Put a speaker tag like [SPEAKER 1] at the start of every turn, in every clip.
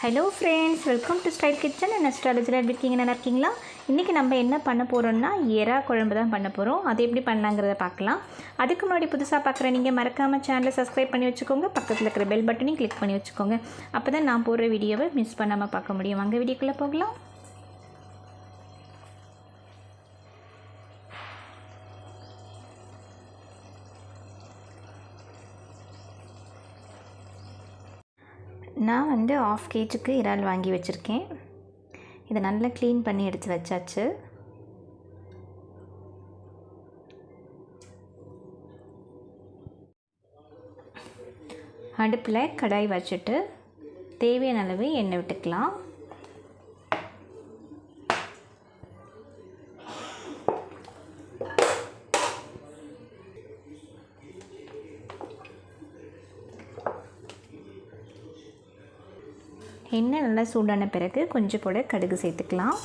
[SPEAKER 1] Hello friends, welcome to style kitchen and அஸ்ட்ராலஜியில் இருக்கீங்க. நல்லா இருக்கீங்களா? இன்றைக்கி நம்ம என்ன பண்ண போகிறோம்னா எறா குழம்பு தான் பண்ண போகிறோம். அது எப்படி பண்ணலாங்கிறத பார்க்கலாம். அதுக்கு முன்னாடி புதுசாக பார்க்குற நீங்கள் மறக்காமல் சேனலை சப்ஸ்கிரைப் பண்ணி வச்சுக்கோங்க. பக்கத்தில் இருக்கிற பெல் பட்டனையும் கிளிக் பண்ணி வச்சுக்கோங்க. அப்போ தான் நான் போடுற வீடியோவை மிஸ் பண்ணாமல் பார்க்க முடியும். வாங்க வீடியோக்குள்ளே போகலாம். நான் 1/2 kg இறால் வாங்கி வச்சுருக்கேன். இதை நல்லா க்ளீன் பண்ணி எடுத்து வச்சாச்சு. அடுப்பில் கடாய் வச்சுட்டு தேவையான அளவு எண்ணெய் விட்டுக்கலாம். எண்ணெய் நல்லா சூடான பிறகு கொஞ்சம் போல கடுகு சேர்த்துக்கலாம்.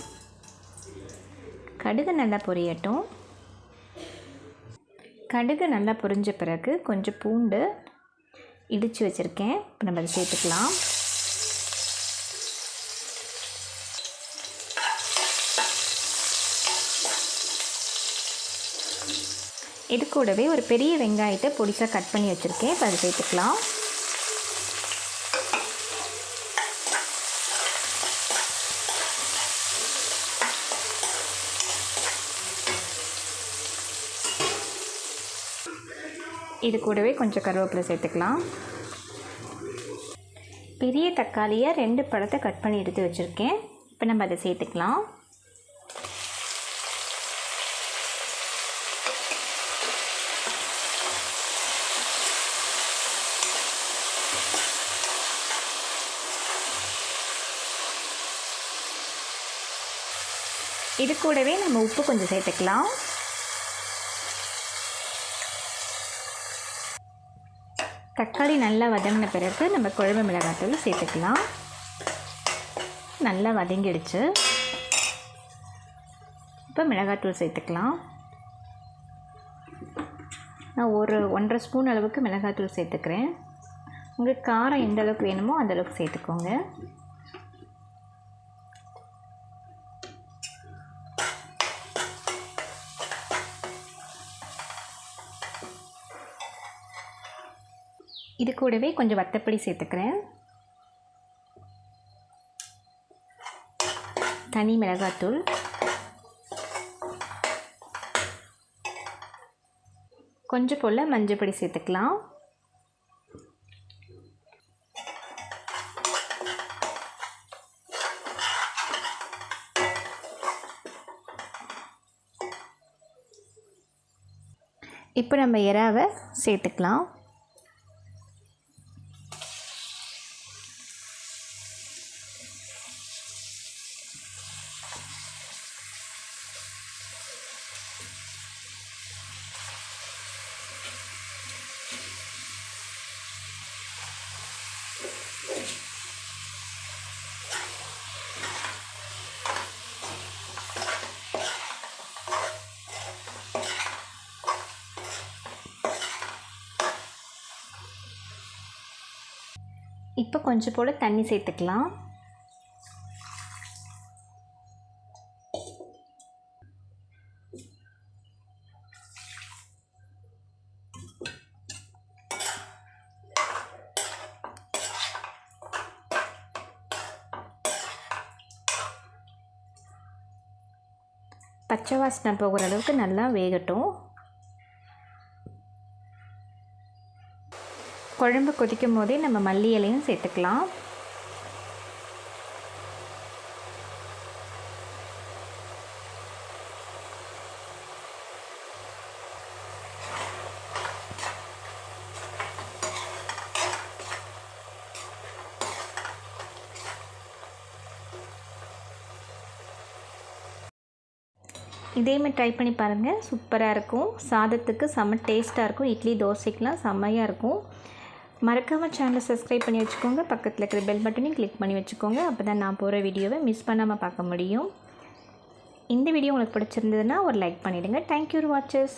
[SPEAKER 1] கடுகு நல்லா பொரியட்டும். கடுகு நல்லா பொரிஞ்ச பிறகு கொஞ்சம் பூண்டு இடித்து வச்சுருக்கேன். இப்போ நம்ம அதை சேர்த்துக்கலாம். இது கூடவே ஒரு பெரிய வெங்காயத்தை பொடிசாக கட் பண்ணி வச்சுருக்கேன். இப்போ அதை சேர்த்துக்கலாம். இது கூடவே கொஞ்சம் கருவேப்பிலை சேர்த்துக்கலாம். பெரிய தக்காளியை 2 பழத்தை கட் பண்ணி எடுத்து வச்சுருக்கேன். இப்போ நம்ம அதை சேர்த்துக்கலாம். இது கூடவே நம்ம உப்பு கொஞ்சம் சேர்த்துக்கலாம். தக்காளி நல்லா வதங்கின பிறகு நம்ம குழம்பு மிளகாய்த்தூள் சேர்த்துக்கலாம். நல்லா வதங்கிடுச்சு. இப்போ மிளகாய்த்தூள் சேர்த்துக்கலாம். நான் ஒரு 1.5 ஸ்பூன் அளவுக்கு மிளகாய்த்தூள் சேர்த்துக்கிறேன். உங்களுக்கு காரம் எந்த அளவுக்கு வேணுமோ அந்தளவுக்கு சேர்த்துக்கோங்க. இது கூடவே கொஞ்சம் வத்தப்பொடி சேர்த்துக்கிறேன். தனி மிளகாய்த்தூள், கொஞ்சம் போல் மஞ்சள் பொடி சேர்த்துக்கலாம். இப்போ நம்ம எறாவை சேர்த்துக்கலாம். இப்போ கொஞ்சம் போல் தண்ணி சேர்த்துக்கலாம். பச்சை வாசனை போகிற அளவுக்கு நல்லா வேகட்டும். குழம்பு கொதிக்கும் போதே நம்ம மல்லி இலையும் சேர்த்துக்கலாம். இதேமாதிரி ட்ரை பண்ணி பாருங்கள். சூப்பராக இருக்கும். சாதத்துக்கு செம்ம டேஸ்ட்டாக இருக்கும். இட்லி தோசைக்கெலாம் செம்மையாக இருக்கும். மறக்காமல் சேனலை சப்ஸ்கிரைப் பண்ணி வச்சுக்கோங்க. பக்கத்தில் இருக்கிற பெல் பட்டனையும் கிளிக் பண்ணி வச்சுக்கோங்க. அப்போ தான் நான் போகிற வீடியோவை மிஸ் பண்ணாமல் பார்க்க முடியும். இந்த வீடியோ உங்களுக்கு பிடிச்சிருந்ததுன்னா ஒரு லைக் பண்ணிவிடுங்க. Thank you watchers.